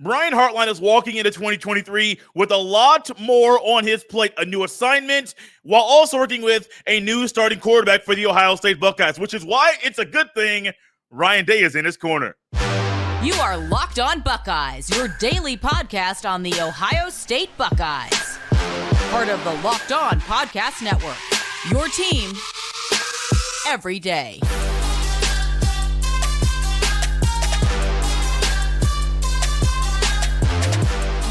Brian Hartline is walking into 2023 with a lot more on his plate, a new assignment, while also working with a new starting quarterback for the Ohio State Buckeyes, which is why it's a good thing Ryan Day is in his corner. You are Locked On Buckeyes, your daily podcast on the Ohio State Buckeyes. Part of the Locked On Podcast Network, your team every day.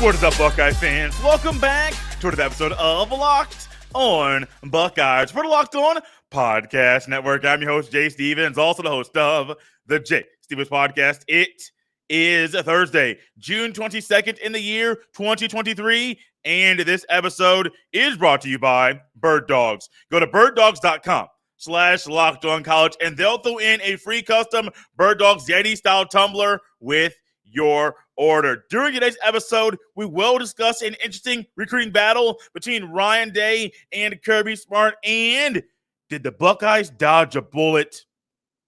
What is up, Buckeye fans? Welcome back to another episode of Locked On Buckeyes for the Locked On Podcast Network. I'm your host, Jay Stevens, also the host of the Jay Stevens Podcast. It is Thursday, June 22nd in the year 2023, and this episode is brought to you by Birddogs. Go to birddogs.com/LockedOnCollege, and they'll throw in a free custom Birddogs Yeti-style tumbler with your order. During today's episode, we will discuss an interesting recruiting battle between Ryan Day and Kirby Smart. And did the Buckeyes dodge a bullet?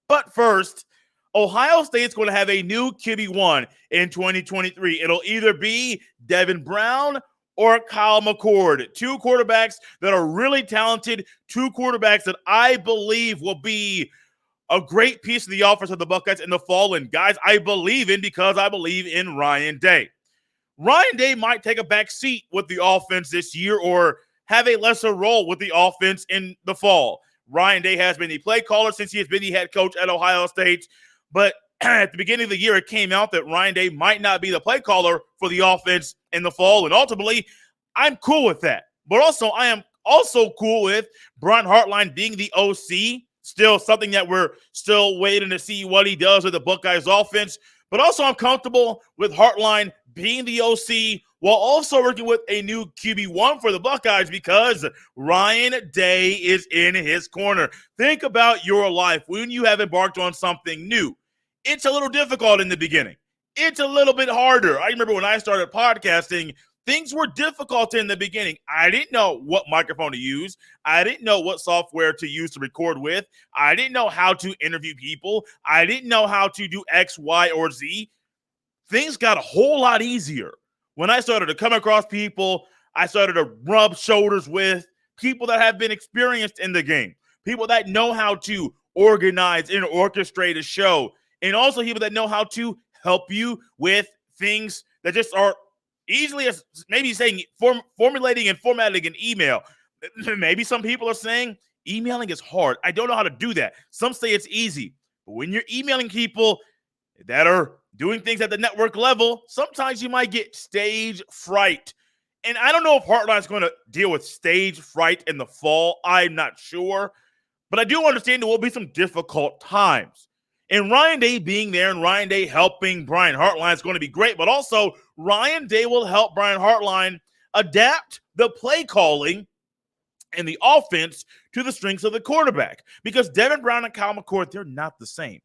But first, Ohio State's going to have a new QB1 in 2023. It'll either be Devin Brown or Kyle McCord. Two quarterbacks that are really talented, two quarterbacks that I believe will be a great piece of the offense of the Buckeyes in the fall. And guys, I believe in because I believe in Ryan Day. Ryan Day might take a back seat with the offense this year or have a lesser role with the offense in the fall. Ryan Day has been the play caller since he has been the head coach at Ohio State. But at the beginning of the year, it came out that Ryan Day might not be the play caller for the offense in the fall. And ultimately, I'm cool with that. But also, I am also cool with Brian Hartline being the OC. Still something that we're still waiting to see what he does with the Buckeyes offense. But also I'm comfortable with Hartline being the OC while also working with a new QB1 for the Buckeyes because Ryan Day is in his corner. Think about your life when you have embarked on something new. It's a little difficult in the beginning. It's a little bit harder. I remember when I started podcasting, things were difficult in the beginning. I didn't know what microphone to use. I didn't know what software to use to record with. I didn't know how to interview people. I didn't know how to do X, Y, or Z. Things got a whole lot easier when I started to come across people I started to rub shoulders with, people that have been experienced in the game, people that know how to organize and orchestrate a show, and also people that know how to help you with things that just are easily as maybe saying formulating and formatting an email. Maybe some people are saying emailing is hard. I don't know how to do that. Some say it's easy. But when you're emailing people that are doing things at the network level, sometimes you might get stage fright. And I don't know if Hartline's going to deal with stage fright in the fall. I'm not sure. But I do understand there will be some difficult times. And Ryan Day being there and Ryan Day helping Brian Hartline is going to be great. But also, Ryan Day will help Brian Hartline adapt the play calling and the offense to the strengths of the quarterback. Because Devin Brown and Kyle McCord, they're not the same.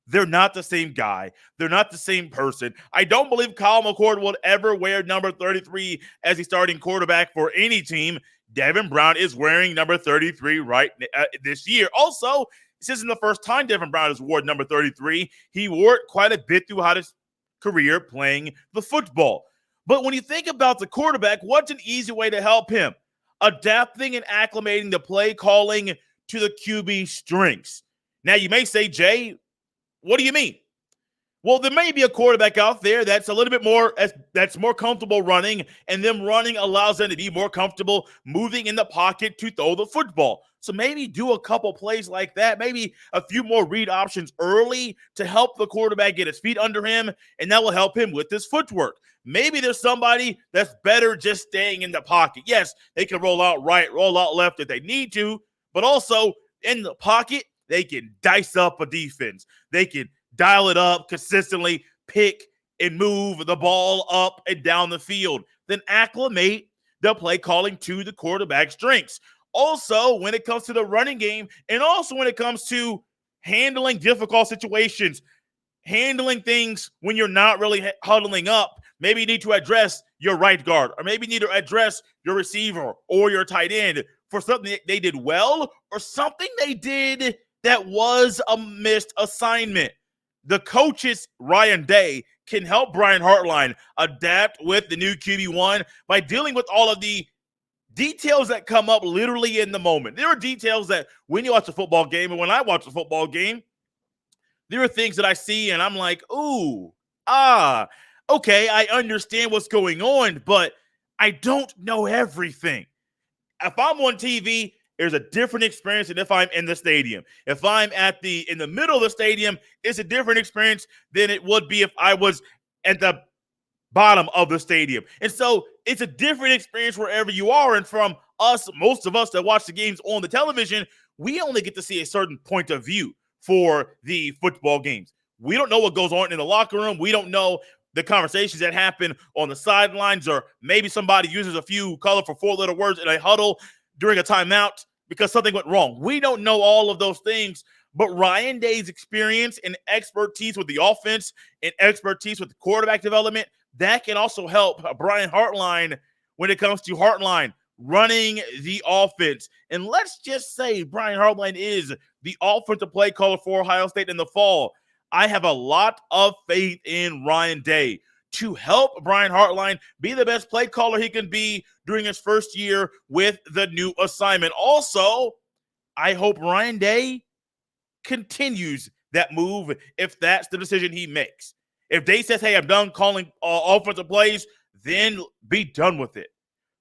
They're not the same guy. They're not the same person. I don't believe Kyle McCord will ever wear number 33 as a starting quarterback for any team. Devin Brown is wearing number 33 right this year. Also, this isn't the first time Devin Brown has worn number 33. He wore it quite a bit throughout his career playing the football. But when you think about the quarterback, what's an easy way to help him? Adapting and acclimating the play calling to the QB strengths. Now, you may say, Jay, what do you mean? Well, there may be a quarterback out there that's a little bit more that's more comfortable running, and them running allows them to be more comfortable moving in the pocket to throw the football. So maybe do a couple plays like that, maybe a few more read options early to help the quarterback get his feet under him, and that will help him with his footwork. Maybe there's somebody that's better just staying in the pocket. Yes, they can roll out right, roll out left if they need to, but also in the pocket, they can dice up a defense. They can dial it up consistently, pick and move the ball up and down the field. Then acclimate the play calling to the quarterback's strengths. Also, when it comes to the running game, and also when it comes to handling difficult situations, handling things when you're not really huddling up, maybe you need to address your right guard, or maybe you need to address your receiver or your tight end for something they did well or something they did that was a missed assignment. the coaches, Ryan Day, can help Brian Hartline adapt with the new QB1 by dealing with all of the details that come up literally in the moment. There are details that when you watch a football game, and when I watch a football game, there are things that I see and I'm like, ooh, okay, I understand what's going on, but I don't know everything. If I'm on TV, there's a different experience than if I'm in the stadium. If I'm in the middle of the stadium, it's a different experience than it would be if I was at the bottom of the stadium. And so it's a different experience wherever you are. And from us, most of us that watch the games on the television, we only get to see a certain point of view for the football games. We don't know what goes on in the locker room. We don't know the conversations that happen on the sidelines, or maybe somebody uses a few colorful four-letter words in a huddle during a timeout because something went wrong. We don't know all of those things, but Ryan Day's experience and expertise with the offense and expertise with the quarterback development, that can also help Brian Hartline when it comes to Hartline running the offense. And let's just say Brian Hartline is the offensive play caller for Ohio State in the fall. I have a lot of faith in Ryan Day to help Brian Hartline be the best play caller he can be during his first year with the new assignment. Also, I hope Ryan Day continues that move if that's the decision he makes. If Day says, hey, I'm done calling offensive plays, then be done with it.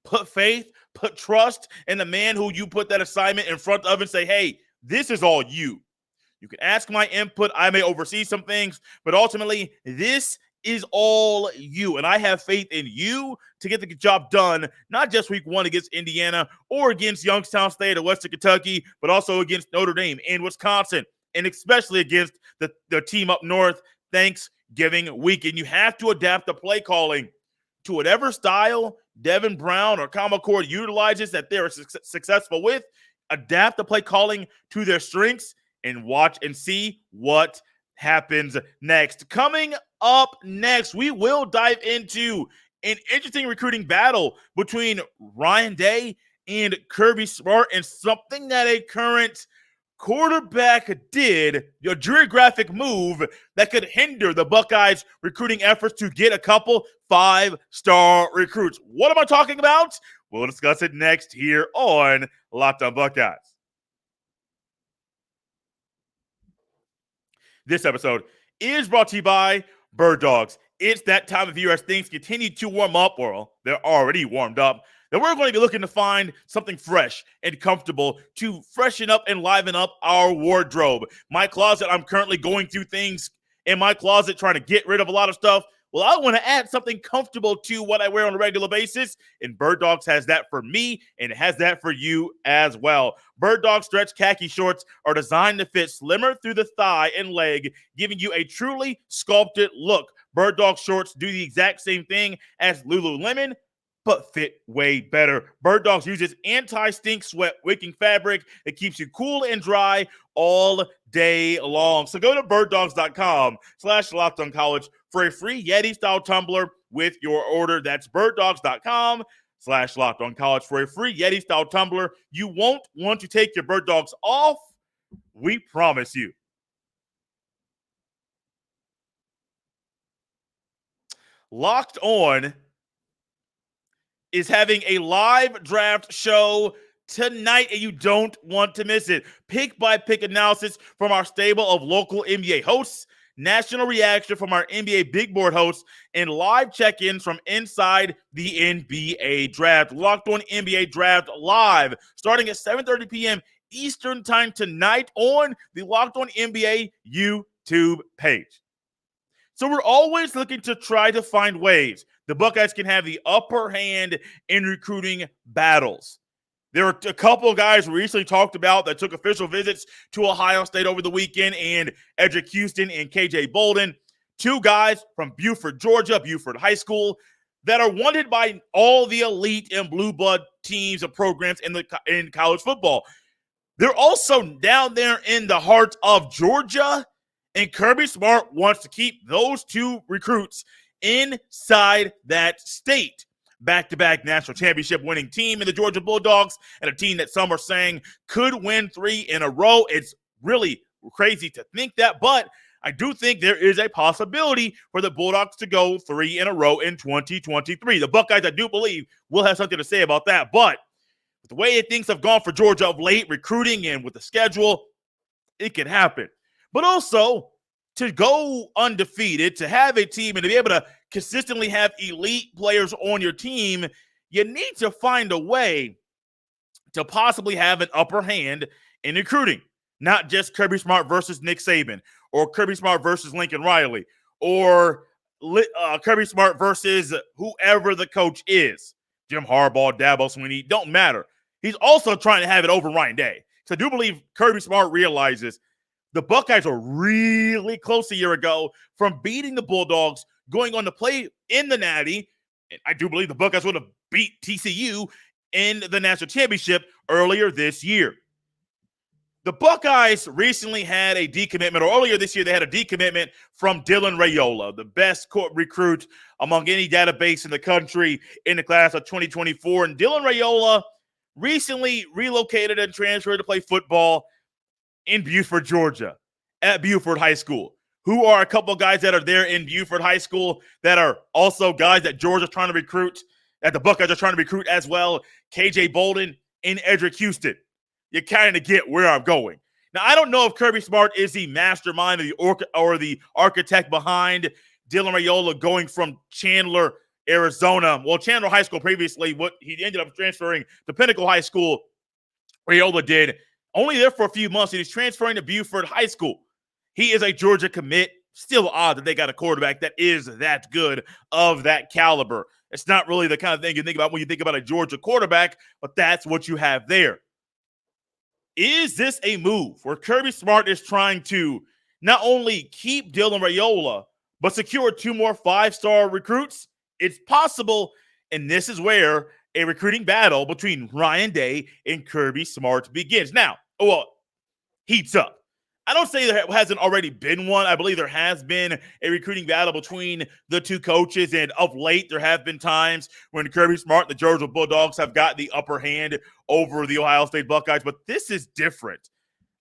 Put faith, put trust in the man who you put that assignment in front of and say, hey, this is all you. You can ask my input. I may oversee some things, but ultimately, this is all you. And I have faith in you to get the job done, not just week 1 against Indiana or against Youngstown State or Western Kentucky, but also against Notre Dame and Wisconsin, and especially against the team up north Thanksgiving weekend. You have to adapt the play calling to whatever style Devin Brown or Kyle McCord utilizes that they're successful with. Adapt the play calling to their strengths and watch and see what happens next. Coming up next, we will dive into an interesting recruiting battle between Ryan Day and Kirby Smart, and something that a current quarterback did, a geographic move that could hinder the Buckeyes' recruiting efforts to get a couple 5-star recruits. What am I talking about? We'll discuss it next here on Locked On Buckeyes. This episode is brought to you by Birddogs. It's that time of year as things continue to warm up, or they're already warmed up, that we're going to be looking to find something fresh and comfortable to freshen up and liven up our wardrobe. My closet, I'm currently going through things in my closet trying to get rid of a lot of stuff. Well, I want to add something comfortable to what I wear on a regular basis, and Birddogs has that for me, and it has that for you as well. Birddogs stretch khaki shorts are designed to fit slimmer through the thigh and leg, giving you a truly sculpted look. Birddogs shorts do the exact same thing as Lululemon, but fit way better. Birddogs uses anti-stink sweat wicking fabric that keeps you cool and dry all day long. So go to birddogs.com/LockedOnCollege for a free Yeti-style tumbler with your order. That's birddogs.com/LockedOnCollege for a free Yeti-style tumbler. You won't want to take your Birddogs off. We promise you. Locked On is having a live draft show tonight, and you don't want to miss it. Pick-by-pick analysis from our stable of local NBA hosts, national reaction from our NBA Big Board hosts, and live check-ins from inside the NBA Draft. Locked On NBA Draft live, starting at 7:30 p.m. Eastern Time tonight on the Locked On NBA YouTube page. So we're always looking to try to find ways the Buckeyes can have the upper hand in recruiting battles. There were a couple of guys we recently talked about that took official visits to Ohio State over the weekend, and Edric Houston and KJ Bolden, 2 guys from Buford, Georgia, Buford High School, that are wanted by all the elite and blue blood teams and programs in college football. They're also down there in the heart of Georgia, and Kirby Smart wants to keep those 2 recruits inside that state. Back-to-back national championship winning team in the Georgia Bulldogs, and a team that some are saying could win 3 in a row. It's really crazy to think that, but I do think there is a possibility for the Bulldogs to go 3 in a row in 2023. The Buckeyes, I do believe, will have something to say about that. But with the way things have gone for Georgia of late, recruiting and with the schedule, it can happen. But also, to go undefeated, to have a team and to be able to consistently have elite players on your team, you need to find a way to possibly have an upper hand in recruiting. Not just Kirby Smart versus Nick Saban, or Kirby Smart versus Lincoln Riley, or Kirby Smart versus whoever the coach is. Jim Harbaugh, Dabo Swinney, don't matter. He's also trying to have it over Ryan Day. So I do believe Kirby Smart realizes the Buckeyes are really close a year ago from beating the Bulldogs, going on to play in the Natty. And I do believe the Buckeyes would have beat TCU in the national championship earlier this year. The Buckeyes recently had a decommitment, or earlier this year, they had a decommitment from Dylan Raiola, the best recruit among any database in the country in the class of 2024. And Dylan Raiola recently relocated and transferred to play football in Buford, Georgia, at Buford High School. Who are a couple guys that are there in Buford High School that are also guys that Georgia's trying to recruit, that the Buckeyes are trying to recruit as well? KJ Bolden and Edric Houston. You kind of get where I'm going. Now, I don't know if Kirby Smart is the mastermind or the architect behind Dylan Raiola going from Chandler, Arizona. Well, Chandler High School previously, what he ended up transferring to Pinnacle High School, Raiola did. Only there for a few months, and he's transferring to Buford High School. He is a Georgia commit. Still odd that they got a quarterback that is that good, of that caliber. It's not really the kind of thing you think about when you think about a Georgia quarterback, but that's what you have there. Is this a move where Kirby Smart is trying to not only keep Dylan Raiola, but secure 2 more 5-star recruits? It's possible, and this is where a recruiting battle between Ryan Day and Kirby Smart begins. Now, heats up. I don't say there hasn't already been one. I believe there has been a recruiting battle between the two coaches, and of late there have been times when Kirby Smart and the Georgia Bulldogs have got the upper hand over the Ohio State Buckeyes, but this is different.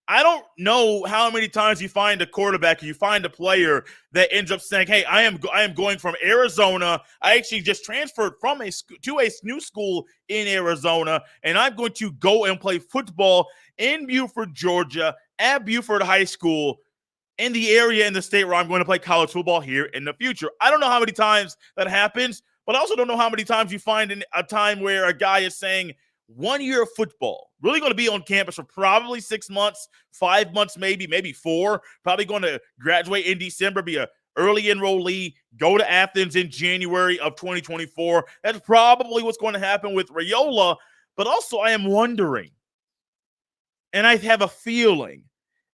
I don't know how many times you find a quarterback or you find a player that ends up saying, hey, I am going from Arizona. I actually just transferred from to a new school in Arizona, and I'm going to go and play football in Buford, Georgia, at Buford High School, in the area in the state where I'm going to play college football here in the future. I don't know how many times that happens, but I also don't know how many times you find in a time where a guy is saying 1 year of football, really going to be on campus for probably 6 months, 5 months, maybe 4, probably going to graduate in December, be a early enrollee, go to Athens in January of 2024. That's probably what's going to happen with Raiola. But also I am wondering, and I have a feeling,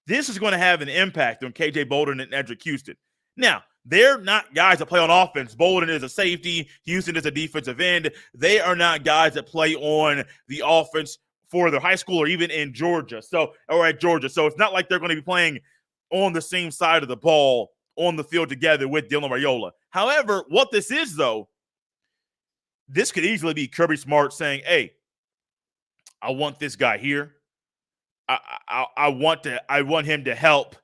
this is going to have an impact on KJ Bolden and Edric Houston. Now, they're not guys that play on offense. Bolden is a safety. Houston is a defensive end. They are not guys that play on the offense for their high school or even in Georgia. Or at Georgia. So it's not like they're going to be playing on the same side of the ball on the field together with Dylan Raiola. However, what this is, though, this could easily be Kirby Smart saying, hey, I want this guy here. I want him to help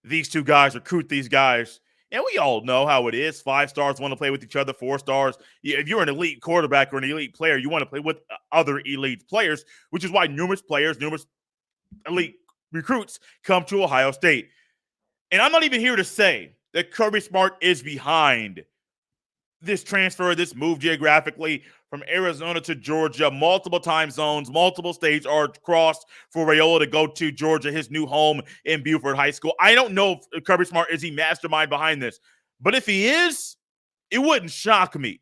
these two guys, recruit these guys. And we all know how it is. 5 stars want to play with each other. 4 stars. If you're an elite quarterback or an elite player, you want to play with other elite players, which is why numerous elite recruits come to Ohio State. And I'm not even here to say that Kirby Smart is behind this transfer, this move geographically from Arizona to Georgia. Multiple time zones, multiple states are crossed for Raiola to go to Georgia, his new home in Buford High School. I don't know if Kirby Smart is the mastermind behind this, but if he is, it wouldn't shock me.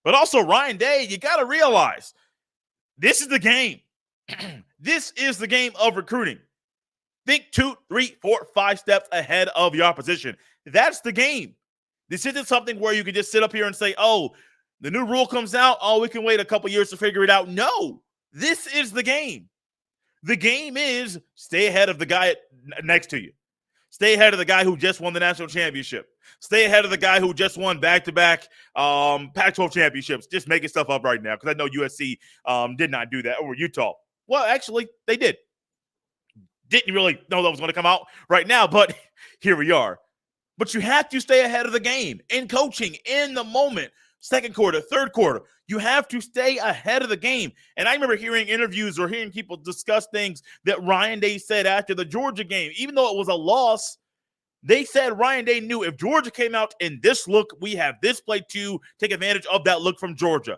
But also, Ryan Day, you got to realize this is the game. This is the game of recruiting. Think 2, 3, 4, 5 steps ahead of your opposition. That's the game. This isn't something where you can just sit up here and say, oh, the new rule comes out. Oh, we can wait a couple years to figure it out. No, this is the game. The game is stay ahead of the guy next to you. Stay ahead of the guy who just won the national championship. Stay ahead of the guy who just won back-to-back Pac-12 championships. Just making stuff up right now because I know USC did not do that over Utah. Well, actually, they did. Didn't really know that was going to come out right now, but here we are. But you have to stay ahead of the game in coaching, in the moment, second quarter, third quarter. You have to stay ahead of the game. And I remember hearing interviews or hearing people discuss things that Ryan Day said after the Georgia game. Even though it was a loss, they said Ryan Day knew if Georgia came out in this look, we have this play to take advantage of that look from Georgia.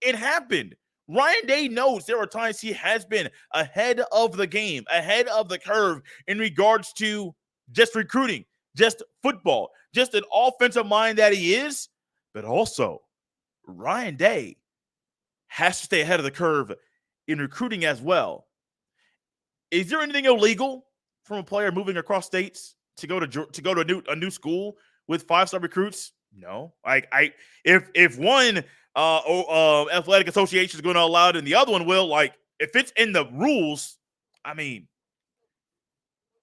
It happened. Ryan Day knows there are times he has been ahead of the game, ahead of the curve in regards to just recruiting, just football, just an offensive mind that he is. But also, Ryan Day has to stay ahead of the curve in recruiting as well. Is there anything illegal from a player moving across states to go to a new school with 5-star recruits? No. If one athletic association is going to allow it and the other one will, if it's in the rules, I mean,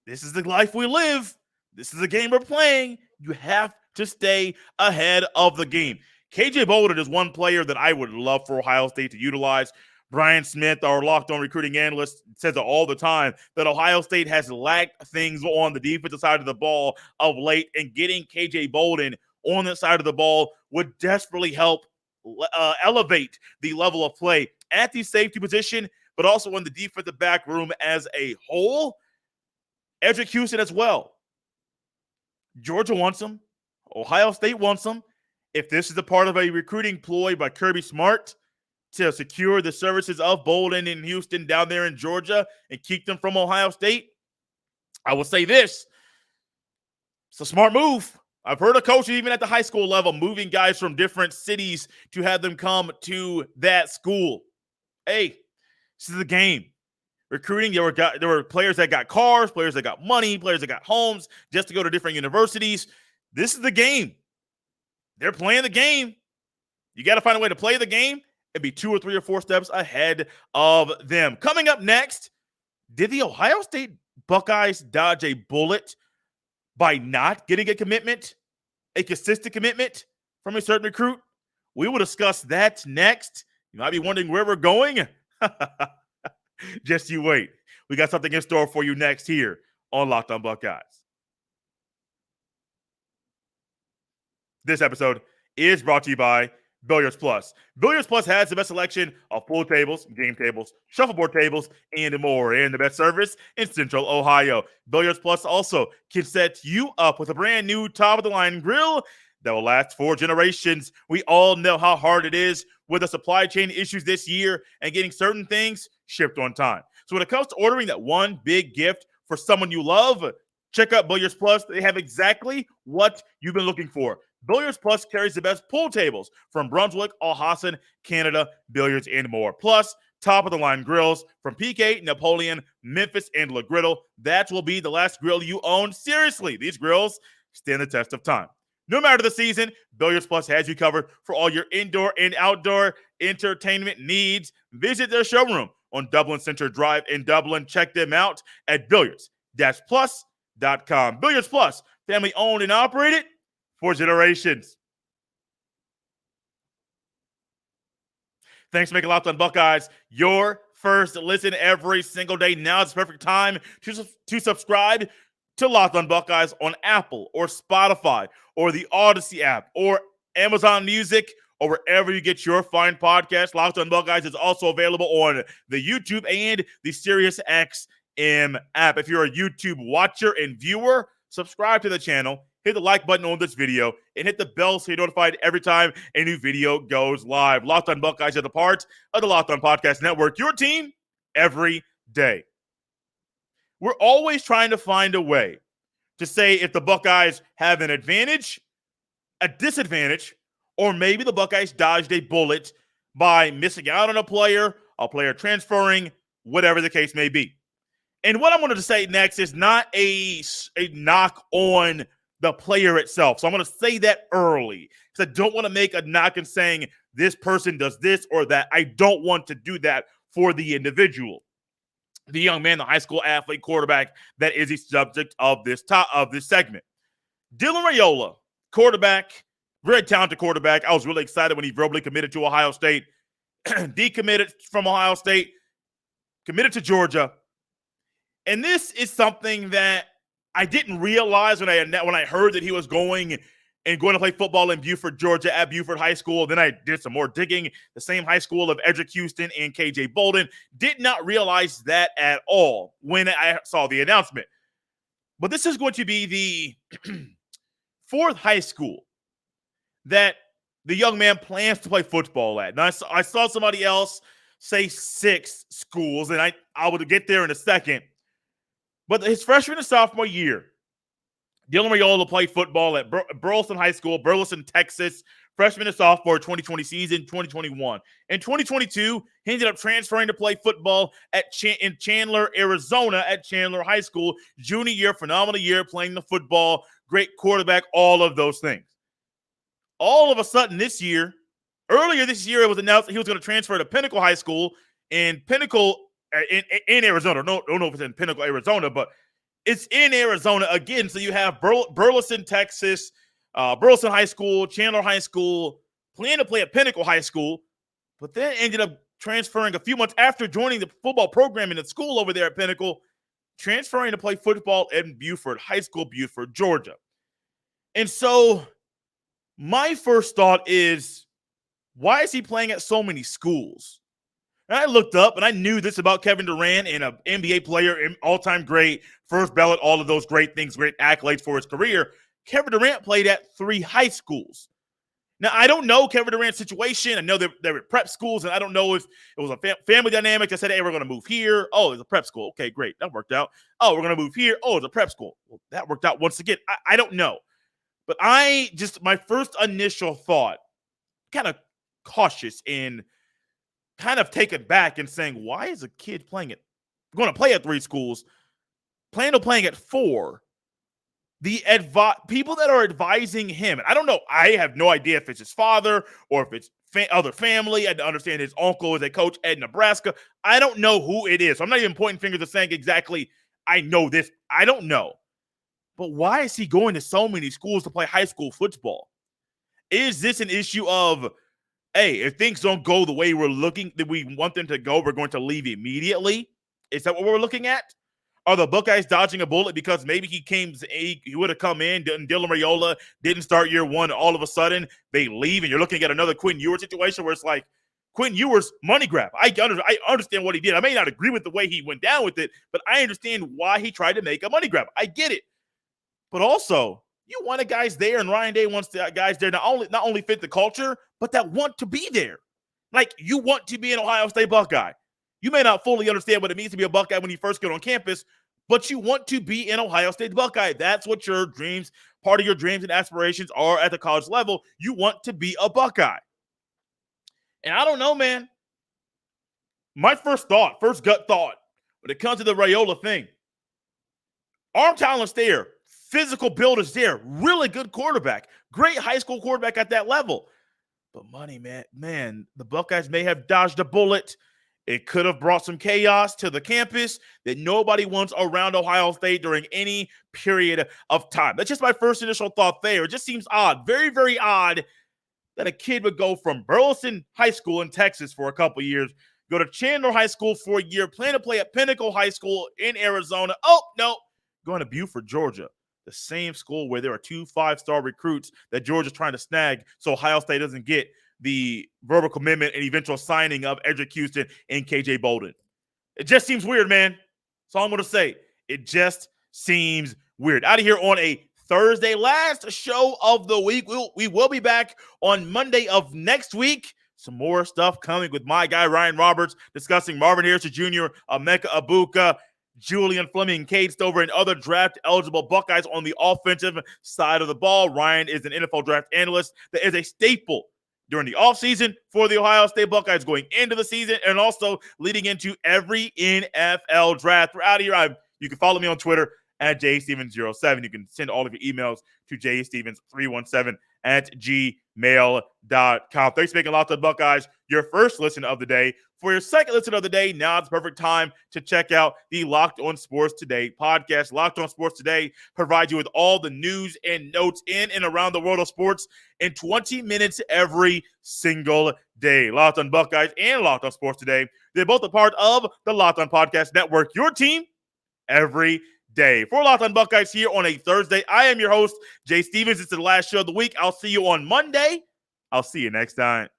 this is the life we live. This is the game we're playing. You have to stay ahead of the game. KJ Bolden is one player that I would love for Ohio State to utilize. Brian Smith, our Locked On recruiting analyst, says it all the time that Ohio State has lacked things on the defensive side of the ball of late, and getting KJ Bolden on that side of the ball would desperately help elevate the level of play at the safety position, but also in the defensive back room as a whole. Edric Houston as well. Georgia wants him. Ohio State wants him. If this is a part of a recruiting ploy by Kirby Smart to secure the services of Bolden and Houston down there in Georgia and keep them from Ohio State, I will say this. It's a smart move. I've heard of coaches, even at the high school level, moving guys from different cities to have them come to that school. Hey, this is the game. Recruiting, there were players that got cars, players that got money, players that got homes just to go to different universities. This is the game. They're playing the game. You got to find a way to play the game and be 2 or 3 or 4 steps ahead of them. Coming up next, did the Ohio State Buckeyes dodge a bullet by not getting a consistent commitment from a certain recruit? We will discuss that next. You might be wondering where we're going. Just you wait. We got something in store for you next here on Locked On Buckeyes. This episode is brought to you by Billiards Plus. Billiards Plus has the best selection of pool tables, game tables, shuffleboard tables, and more, and the best service in Central Ohio. Billiards Plus also can set you up with a brand new top-of-the-line grill that will last for generations. We all know how hard it is with the supply chain issues this year and getting certain things shipped on time. So when it comes to ordering that one big gift for someone you love, check out Billiards Plus. They have exactly what you've been looking for. Billiards Plus carries the best pool tables from Brunswick, Alhassan, Canada, Billiards, and more. Plus, top-of-the-line grills from PK, Napoleon, Memphis, and Le Griddle. That will be the last grill you own. Seriously, these grills stand the test of time. No matter the season, Billiards Plus has you covered for all your indoor and outdoor entertainment needs. Visit their showroom on Dublin Center Drive in Dublin. Check them out at billiards-plus.com. Billiards Plus, family owned and operated for generations. Thanks for making Locked On Buckeyes your first listen every single day. Now is the perfect time to subscribe to Locked On Buckeyes on Apple or Spotify or the Odyssey app or Amazon Music or wherever you get your fine podcast. Locked On Buckeyes is also available on the YouTube and the SiriusXM app. If you're a YouTube watcher and viewer, subscribe to the channel, hit the like button on this video, and hit the bell so you're notified every time a new video goes live. Locked On Buckeyes is a part of the Locked On Podcast Network, your team every day. We're always trying to find a way to say if the Buckeyes have an advantage, a disadvantage, or maybe the Buckeyes dodged a bullet by missing out on a player transferring, whatever the case may be. And what I'm going to say next is not a knock on the player itself. So I'm going to say that early because I don't want to make a knock and saying this person does this or that. I don't want to do that for the individual. The young man, the high school athlete, quarterback, that is the subject of this segment. Dylan Raiola, quarterback, very talented quarterback. I was really excited when he verbally committed to Ohio State, decommitted from Ohio State, committed to Georgia. And this is something that I didn't realize when I heard that he was going to play football in Buford, Georgia at Buford High School. Then I did some more digging. The same high school of Edric Houston and KJ Bolden. Did not realize that at all when I saw the announcement. But this is going to be the fourth high school that the young man plans to play football at. Now, I saw somebody else say 6 schools, and I will get there in a second. But his freshman and sophomore year, Dylan Raiola played football at Burleson High School, Burleson, Texas, freshman and sophomore 2020 season, 2021. In 2022, he ended up transferring to play football in Chandler, Arizona at Chandler High School. Junior year, phenomenal year, playing the football, great quarterback, all of those things. All of a sudden earlier this year, it was announced that he was going to transfer to Pinnacle High School in Pinnacle, in Arizona. I don't know if it's in Pinnacle, Arizona, but it's in Arizona again. So you have Burleson, Texas, Burleson High School, Chandler High School, planned to play at Pinnacle High School, but then ended up transferring a few months after joining the football program in the school over there at Pinnacle, transferring to play football in Buford High School, Buford, Georgia. And so my first thought is, why is he playing at so many schools? And I looked up and I knew this about Kevin Durant, and an NBA player, all-time great, first ballot, all of those great things, great accolades for his career. Kevin Durant played at 3 high schools. Now, I don't know Kevin Durant's situation. I know they're at prep schools, and I don't know if it was a family dynamic that said, hey, we're going to move here. Oh, it's a prep school. Okay, great. That worked out. Oh, we're going to move here. Oh, it's a prep school. Well, that worked out once again. I don't know. But my first initial thought, kind of cautious and kind of taken back and saying, why is a kid going to play at 3 schools, plan on playing at 4? The people that are advising him, and I don't know, I have no idea if it's his father or if it's other family. I had to understand his uncle is a coach at Nebraska. I don't know who it is. So I'm not even pointing fingers and saying exactly, I know this. I don't know. But why is he going to so many schools to play high school football? Is this an issue of, hey, if things don't go the way we want them to go, we're going to leave immediately? Is that what we're looking at? Are the Buckeyes dodging a bullet because maybe he would have come in, and Dylan Raiola didn't start year 1, and all of a sudden they leave, and you're looking at another Quinn Ewers situation where it's like, Quinn Ewers, money grab. I understand what he did. I may not agree with the way he went down with it, but I understand why he tried to make a money grab. I get it. But also, you wanted guys there, and Ryan Day wants the guys there not only fit the culture, but that want to be there. Like, you want to be an Ohio State Buckeye. You may not fully understand what it means to be a Buckeye when you first get on campus, but you want to be an Ohio State Buckeye. That's what your dreams, part of your dreams and aspirations are at the college level. You want to be a Buckeye. And I don't know, man. My first gut thought, when it comes to the Raiola thing, arm talent's there. Physical build is there. Really good quarterback. Great high school quarterback at that level. But money, man, the Buckeyes may have dodged a bullet. It could have brought some chaos to the campus that nobody wants around Ohio State during any period of time. That's just my first initial thought there. It just seems odd, very, very odd, that a kid would go from Burleson High School in Texas for a couple years, go to Chandler High School for a year, plan to play at Pinnacle High School in Arizona. Oh, no, going to Buford, Georgia. The same school where there are 2 5-star recruits that Georgia's trying to snag so Ohio State doesn't get the verbal commitment and eventual signing of Edric Houston and KJ Bolden. It just seems weird, man. That's all I'm going to say. It just seems weird. Out of here on a Thursday, last show of the week. We will be back on Monday of next week. Some more stuff coming with my guy, Ryan Roberts, discussing Marvin Harrison Jr., Emeka Egbuka, Julian Fleming, Cade Stover, and other draft-eligible Buckeyes on the offensive side of the ball. Ryan is an NFL draft analyst that is a staple during the offseason for the Ohio State Buckeyes going into the season and also leading into every NFL draft. We're out of here. You can follow me on Twitter at jstevens07. You can send all of your emails to jstevens317@gmail.com. Thanks for making Locked On Buckeyes your first listen of the day. For your second listen of the day, now it's the perfect time to check out the Locked On Sports Today podcast. Locked On Sports Today provides you with all the news and notes in and around the world of sports in 20 minutes every single day. Locked On Buckeyes and Locked On Sports Today, they're both a part of the Locked On Podcast Network, your team every day. For Locked On Buckeyes here on a Thursday, I am your host, Jay Stevens. It's the last show of the week. I'll see you on Monday. I'll see you next time.